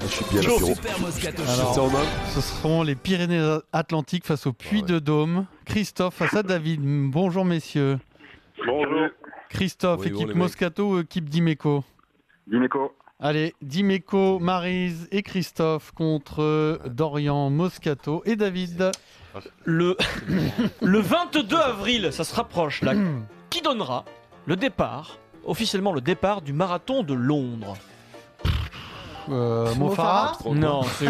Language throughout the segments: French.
Je suis bien là, Pierrot. Super Moscato Alors, Show. ce seront les Pyrénées-Atlantiques face au Puy-de-Dôme. Christophe face à David. Bonjour messieurs. Bonjour. Christophe, Oui, bon, équipe les mecs. Moscato ou équipe Dimeco? Dimeco. Allez, Dimeco, Maryse et Christophe contre Dorian, Moscato et David. Le 22 avril, ça se rapproche là, qui donnera le départ, officiellement le départ du marathon de Londres. Mo Farah. Non, c'est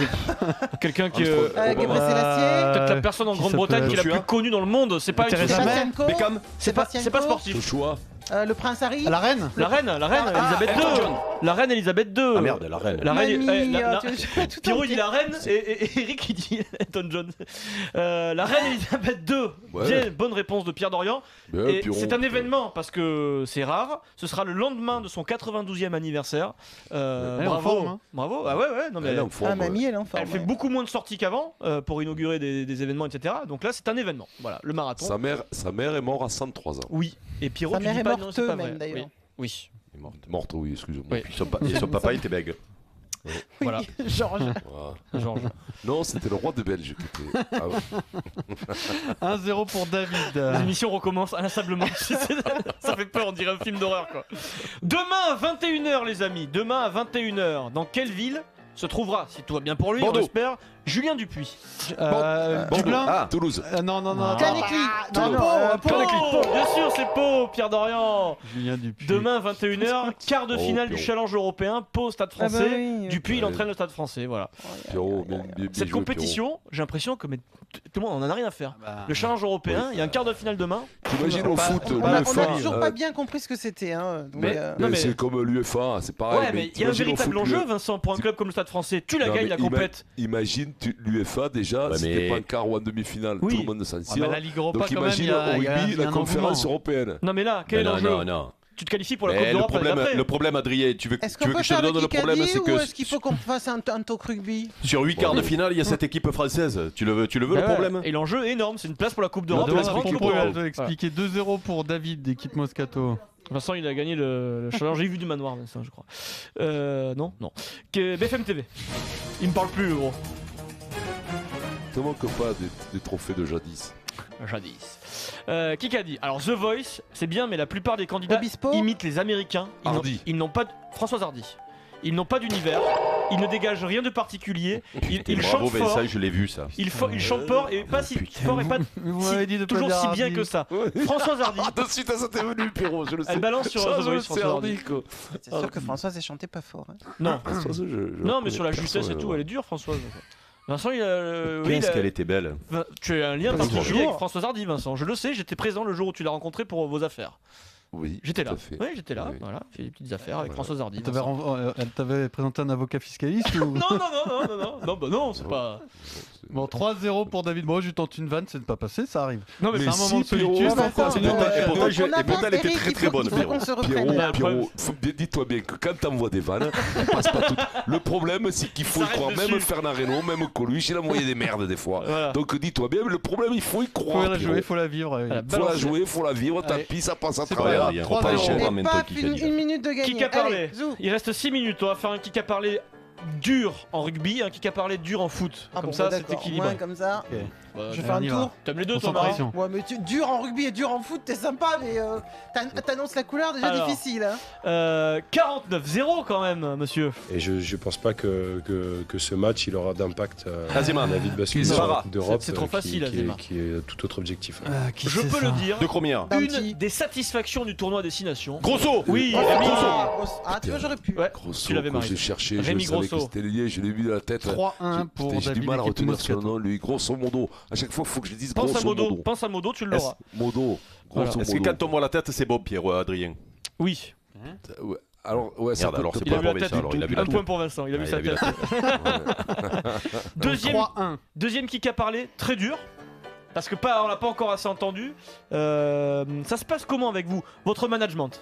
quelqu'un qui... Gabriel Sélassié. Peut-être la personne en qui Grande-Bretagne qui est la s'appelle- plus connue dans le monde, c'est pas Theresa May. Sébastien Coe. Beckham. c'est pas sportif. Joshua. Le prince Harry. La reine. La reine Elisabeth Elton II. John. La reine Elisabeth II. Ah merde, la reine. La reine. Mamie, tout Pierrot il entier. dit la reine et Eric il dit Elton John. La reine Elisabeth II. Ouais. Bien, bonne réponse de Pierre Dorian. Ben, Et Pierrot. c'est un événement parce que c'est rare. Ce sera le lendemain de son 92e anniversaire. Elle est en Bravo. forme, hein. Bravo. Ah ouais. Non mais Elle est en forme, Ah, mamie, elle est en forme. elle fait ouais. beaucoup moins de sorties qu'avant pour inaugurer des événements, etc. Donc là, c'est un événement. Voilà, le marathon. Sa mère est morte à 103 ans. Oui. Et Pierrot, Sa tu mère dis est pas morte non, c'est pas vrai. même, d'ailleurs. Oui. Elle est morte. Morte, oui, excusez-moi. Oui. Puis son papa était bègue. Voilà. Georges. Voilà. Georges. Non, c'était le roi de Belge qui était. Ah ouais. 1-0 pour David. L'émission recommence inlassablement. Ça fait peur, on dirait un film d'horreur quoi. Demain à 21h les amis, demain à 21h, dans quelle ville se trouvera, si tout va bien pour lui, Bordeaux. on espère, Julien Dupuis. Dublin. Ah, Toulouse. Non. Canicli. Non, non, Pau, bien sûr c'est Pau, Pierre Dorian. Julien Dupuis. Demain 21h, quart de Oh, finale du Pierrot. Challenge européen, Pau Stade Ah bah français. oui. Dupuis il Ouais. entraîne le Stade français, voilà. Pierrot, bien Cette joué, compétition, j'ai l'impression que tout le monde en a rien à faire. Bah, Le Challenge européen, il y a un quart de finale demain. Pierrot. T'imagines au foot, On a l'UEFA. toujours pas bien compris ce que c'était. Hein. Donc, Mais- Mais Non, mais- c'est comme l'UEFA, c'est pareil. Ouais, mais il y a un t'imagines au véritable foot, enjeu, Vincent, pour un club comme le Stade français. Tu la Non, gagnes mais la compète. Imagine l'UEFA déjà, Ouais, c'était mais- pas en quart ou en demi-finale, Oui. tout le monde s'en ah, tire. bah, la Ligue Europa, Donc quand même, il imagine y a, au il y a rugby, un la engouement. conférence européenne. Non mais là, quel est l'enjeu Non. Tu te qualifies pour la Mais Coupe le d'Europe l'année problème, d'après. le problème, Adrien, tu veux, Est-ce tu qu'on veux peut que je te faire donne le problème, Kikadi c'est ou que est-ce qu'il faut qu'on fasse un talk rugby? sur 8 quarts de Oui. finale, il y a cette équipe française. Tu le veux Bah le ouais. problème? Et l'enjeu est énorme, c'est une place pour la Coupe On d'Europe. doit la grande Coupe expliquer, d'Europe. on doit expliquer 2-0 pour David d'équipe Moscato. Vincent, il a gagné le challenge. J'ai vu du manoir, Vincent, je crois. Non. BFM TV. Il me parle plus, le gros. Te manque pas des trophées de jadis. Jadis. Kikadi. Alors, The Voice, c'est bien, mais la plupart des candidats Obispo. imitent les Américains. Hardy. Ils n'ont pas. Françoise Hardy. Ils n'ont pas d'univers. Ils ne dégagent rien de particulier. Ils Bravo chantent fort. Vincent, je l'ai vu ça. Ils chantent fort et pas si fort et pas Vous m'avez dit de pas toujours dire si bien Hardy. que ça. Françoise Hardy. Ah, de suite, ça t'est venu, Pierrot, je le sais. Elle balance sur Ça, The je le Voice, sais, Françoise Hardy. Hardy, quoi. C'est sûr que Françoise, elle chantait pas fort. Hein. Non. Françoise, Non, mais sur la connais justesse et tout, personnellement. elle est dure, Françoise. Vincent, il a. oui, il Qu'est-ce a- qu'elle était belle. Tu as un lien Pas particulier toujours. avec Françoise Hardy, Vincent. Je le sais, j'étais présent le jour où tu l'as rencontré pour vos affaires. Oui, J'étais tout là. à fait. Oui, j'étais là. Oui. Voilà, fait des petites affaires avec Voilà. Françoise Hardy. Elle t'avait présenté un avocat fiscaliste ou... Non, bah non, c'est pas. Bon, 3-0 pour David. Moi, je tente une vanne, c'est de pas passer, ça arrive. Non, mais C'est Mais un moment de si, Pierrot, solitude. on va Pourquoi faire- c'est Non, une- mais- Et pourtant, On je- a et pourtant, elle était Eric, très il très faut- bonne. il faut qu'on se reprenne. Pierrot, là. Pierrot, dis-toi bien que quand t'envoies des vannes, on passe pas toutes. Le problème, c'est qu'il faut y s'arrête croire. dessus. Même Fernand Reynaud, même Coluche, il a envoyé des merdes des fois. Voilà. Donc dis-toi bien, le problème, il faut y Faut croire. la Pierrot. jouer, faut la vivre. Voilà, Faut la balance- jouer, faut la vivre, Allez. tapis, ça passe à C'est travers. pas Adrien, grave. repas 3-0. cher, Et ramène-toi paf, Kikadi. une minute de gagner. Qui a parlé Allez, zou. Il reste 6 minutes. On va faire un kick à parler dur en rugby, un kick à parler dur en foot. Ah Comme bon, ça, bah c'est d'accord. équilibré. Moins comme ça. Bah, Je fais on un y va. tour. T'aimes les deux, toi, Marat Concentration. Ouais, mais dur en rugby et dur en foot, t'es sympa, mais t'annonces la couleur déjà Alors. difficile. Hein. 49-0 quand même, monsieur. Et je pense pas que ce match il aura d'impact Azema. à la vie de basket Azema. d'Europe C'est trop facile, Azema. qui est tout autre objectif. Je peux le dire. De Cromière. Un Une petit- des satisfactions du tournoi Destination. Grosso. Oui, Oh, Rémi. Ah, tu vois, j'aurais pu. Ouais, Grosso, tu l'avais quand marqué. j'ai cherché, Rémi je savais que Grosso. c'était lié, je l'ai vu dans la tête. 3-1 pour J'ai du David mal à équipe retenir son Moscato. nom, lui. Grosso modo. À chaque fois, il faut que je dise Pense à grosso modo, modo. pense à modo, tu l'auras. Modo. Voilà. Grosso Est-ce que modo. quand on voit la tête, c'est bon, Pierre, Adrien? Oui. Ouais. Alors, ouais, ça Merde, peut alors te c'est Il a pas vu la bon, tête. ça, alors il a vu Un la point pour Vincent, il a vu Ouais, sa il a vu tête. la Deuxième, 3-1. deuxième kick à parler, très dur. Parce que on l'a pas encore assez entendu. Ça se passe comment avec vous, votre management?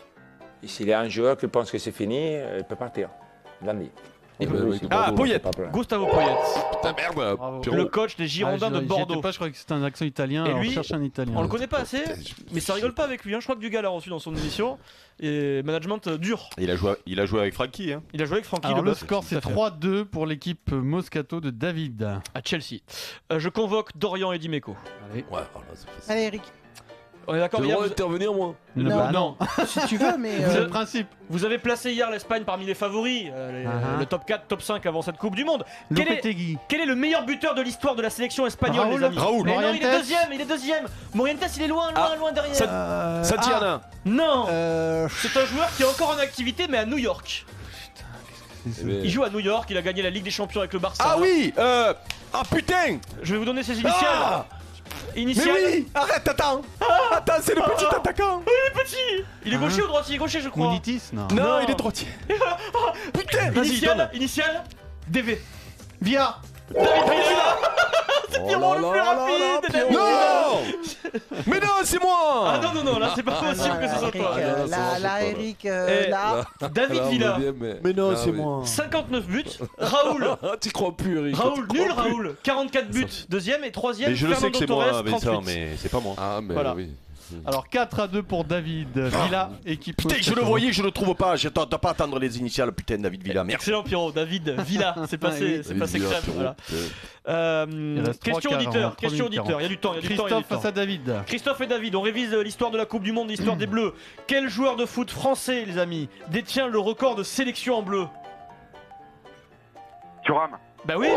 S'il y a un joueur qui pense que c'est fini, il peut partir. Lundi. Eh ben, oui. Ah, Poyet. Gustavo Poyet, Putain, merde. Bravo. Pierrot. le coach des Girondins de J'y Bordeaux. étais pas, je croyais que c'était un accent italien. Et Alors lui, on cherche un italien. On le connaît pas assez, Putain, mais ça rigole pas avec lui. Hein. Je crois que Dugas l'a reçu dans son émission. Et management dur. Il a joué avec Francky. Hein. Il a joué avec Francky Alors le Leboeuf, score tout c'est à fait. 3-2 pour l'équipe Moscato de David. À Chelsea. Je convoque Dorian et Dimeco. Allez. Ouais, alors là, c'est facile. Allez, Eric. On est d'accord J'ai le hier, droit d'intervenir, moi Bah, non. Si tu veux, mais. C'est le principe. Vous avez placé hier l'Espagne parmi les favoris, Uh-huh. le top 4, top 5 avant cette Coupe du Monde. Quel est, Lopetegui. quel est le meilleur buteur de l'histoire de la sélection espagnole, Raoul. les amis? Raoul. Mais non, il est Morientes. deuxième, il est deuxième. Morientes, il est loin, loin, Ah, loin derrière. ça- Santiana. Non, c'est un joueur qui est encore en activité, mais à New York. c'est- Eh ben, Il joue à New York, il a gagné la Ligue des Champions avec le Barça. Ah oui Ah putain Je vais vous donner ses initiales. Ah Mais Initiales. oui Arrête, attends Attends, c'est le petit attaquant Petit. Il est gaucher ou droitier? Gaucher, je crois. Mounitis, non. Non, il est droitier. Putain, vas-y, Initiale, donne. initiale, DV. Via. David Villa. oh Pierrot là le là plus là rapide, là, David Pierrot. Non Mais non, c'est moi Ah non, là c'est pas possible que ce soit Eric, toi. Ah, là, ça marche là, pas, là. Eric, Eh, là. David Là, on Villa, est bien, Mais non, Ah, c'est oui. moi 59 buts. Raoul, Ah, t'y crois plus, Eric. Raoul, t'y nul crois plus. Raoul, 44 buts. Deuxième et troisième, Mais je le sais que Fernando c'est moi, Torres, Vincent, 38. mais c'est pas moi. Ah, mais Voilà. oui. Alors 4-2 pour David. Villa, équipe Putain, je Moscato. le voyais, je le trouve pas. J'attends pas à attendre les initiales, putain, David Villa. Merci. Excellent Pierrot, David Villa, c'est passé, oui. c'est passé David Villa, crème. Pierrot, Voilà. putain. reste Question 3 quarts, auditeur, hein, 3 question minutes auditeur, il y a du temps, il y a du temps. il y a du Christophe temps. face à David. Christophe et David, on révise l'histoire de la Coupe du Monde, l'histoire des Bleus. Quel joueur de foot français, les amis, détient le record de sélection en bleu? Thuram. Bah oui,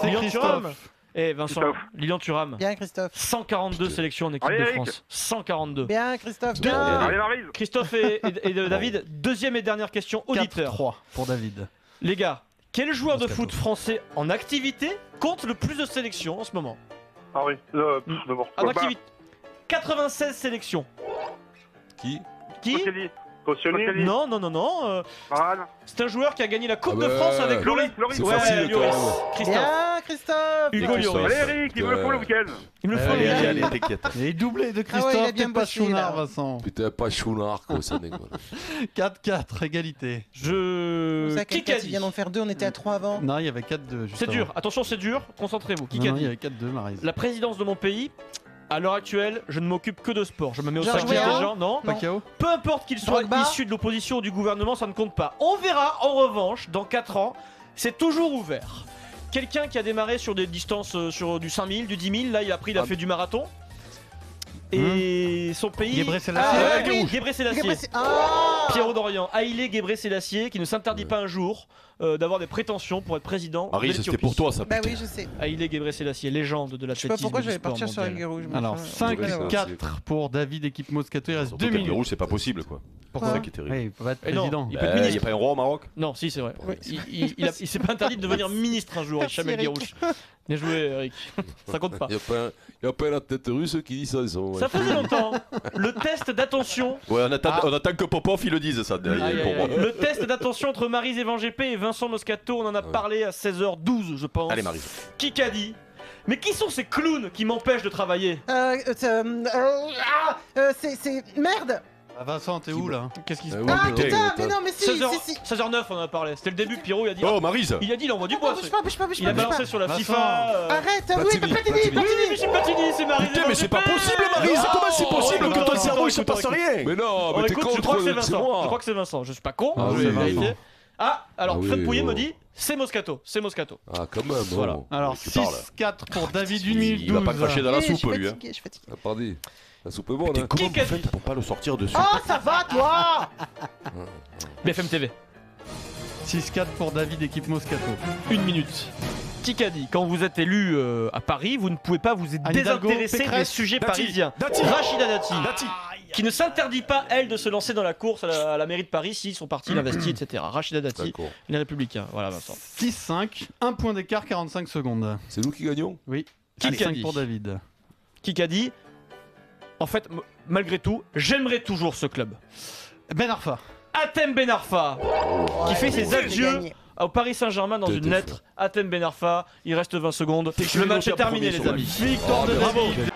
C'est Lilian Thuram. Christophe. Eh Vincent, Christophe. Lilian Thuram. Bien, Christophe. 142 sélections en équipe Allez, de Eric. France. 142. Bien, Christophe. Deux. Bien. Allez, Maryse. Christophe et David, deuxième et dernière question auditeur. 4-3 pour David. Les gars, quel joueur de Moscato. foot français en activité compte le plus de sélections en ce moment? Ah oui. D'abord. En activité 96 sélections. Qui Qui? Koscielny. Non. Varane. C'est un joueur qui a gagné la Coupe Ah de bah, France avec Loris. C'est Ouais, facile, quand Lloris. même. Christophe. Bien, Christophe. Hugo Lloris. Allez, Eric, il me le faut le week-end. Il me le faut. Allez, les gars. allez, allez, t'inquiète. Et doublé de Ah ouais, il a Christophe, bien t'es pas bossé, chounard, là. Vincent. Putain, pas chounard, quoi, ça n'est quoi. 4-4, égalité. Je. Ça, Qui quelqu'un a qui dit vient d'en faire deux, on était à 3 avant. Non, il y avait 4-2. juste C'est dur, avant. attention, c'est dur. Concentrez-vous. Qui Non, a non, il y dit? avait 4-2, Maryse. La présidence de mon pays. À l'heure actuelle, je ne m'occupe que de sport. Je me mets au Georges service des Weah gens, non? Pas Non. KO. Peu importe qu'il soit Drogba issu de l'opposition ou du gouvernement, ça ne compte pas. On verra en revanche, dans 4 ans, c'est toujours ouvert. Quelqu'un qui a démarré sur des distances sur du 5000, du 10 000, là il a fait du marathon. Et son pays. Gebre Selassie. Ah, Ah, oui. Gebre Selassie. Ah Pierrot d'Orient, Haïlé Gebre Selassie, qui ne s'interdit pas un jour d'avoir des prétentions pour être président. Marie, de c'était l'Éthiopie. pour toi, ça, Bah putain. oui, je sais. Haïlé Gebre Selassie, légende de Je sais l'athlétisme. pas pourquoi et du j'allais sport partir sur mondial. la rouge. mais Alors enfin, 5-4 pour David, équipe Moscato. Il reste Surtout 2 qu'à minutes. Pérou, c'est pas possible, quoi. Pourquoi C'est ça qui est terrible. Ouais, il peut pas être Eh non, président. il peut être Il ministre. y a pas un roi au Maroc Non, si, c'est vrai. Oui. Il s'est pas interdit de devenir ministre un jour, Merci, Chamel Eric. Guérouche. Bien joué, Eric. Ça compte pas. Il n'y a pas la tête russe qui dit ça, ils sont. Ça faisait longtemps. Le test d'attention. Ouais, on attend que Popov il le dise, ça, derrière, Aïe, pour aïe, moi. aïe. Le test d'attention entre Maryse Evan GP et Vincent Moscato, on en a parlé à 16h12, je pense. Allez, Marie. Qui qu'a dit? Mais qui sont ces clowns qui m'empêchent de travailler? c'est. Merde. Ah, Vincent, t'es où là? Qu'est-ce qui se Ah passe? Ah putain, putain, mais non, mais si, 16h... si, si. 16h09, on en a parlé. C'était le début, Pierrot, il a dit. Oh, Maryse Il envoie du bois. Bouge pas, bouge pas, bouge Il a pas, bouge balancé pas. sur la Vincent. FIFA. Arrête, oui, Platini, Platini, Platini. Oui, Platini. Michel Platini, c'est Maryse. Putain, mais c'est pas GP. possible, Maryse Comment c'est possible que ton Attends, cerveau il se écoute, passe écoute. rien Mais non, Oh, mais t'es écoute, je crois que c'est contre. C'est Vincent. Je crois moi. que c'est Vincent. Je suis pas con. Ah je oui, vais Vincent. vérifier. Ah, alors Ah Fred oui, Pouillet oh. me dit c'est Moscato. C'est Moscato. Ah, quand même. Voilà. oh. Alors tu parles. 6-4 pour David, 1 Il minute va pas 12. cracher dans la Je suis soupe, lui. hein. fatigué, je suis fatigué. Ah, pardon. La soupe est bonne, Putain, hein. comment Qui qu'a vous faites pour pas le sortir dessus Oh, ça va, toi BFM TV. 6-4 pour David, équipe Moscato. 1 minute. Qui qu'a dit quand vous êtes élu à Paris, vous ne pouvez pas vous Anne Hidalgo, désintéresser des Pécresse, sujets Dati, parisiens. Dati. Rachida Dati. Dati. Qui ne s'interdit pas, elle, de se lancer dans la course à la mairie de Paris si son parti l'investit, etc. Rachida Dati, D'accord. les Républicains. Voilà, Vincent. 6-5, 1 point d'écart, 45 secondes. C'est nous qui gagnons. Oui, Qui qu'a 5 dit pour David. Qui qu'a dit en fait, malgré tout, j'aimerais toujours ce club. Ben Arfa. Atem Ben Arfa, qui fait ses adieux au Paris Saint-Germain dans T'es une lettre. Atem Ben Arfa, il reste 20 secondes. je Le vais match est monter en terminé, premier les sur la amis. liste. Victoire de Bravo. David.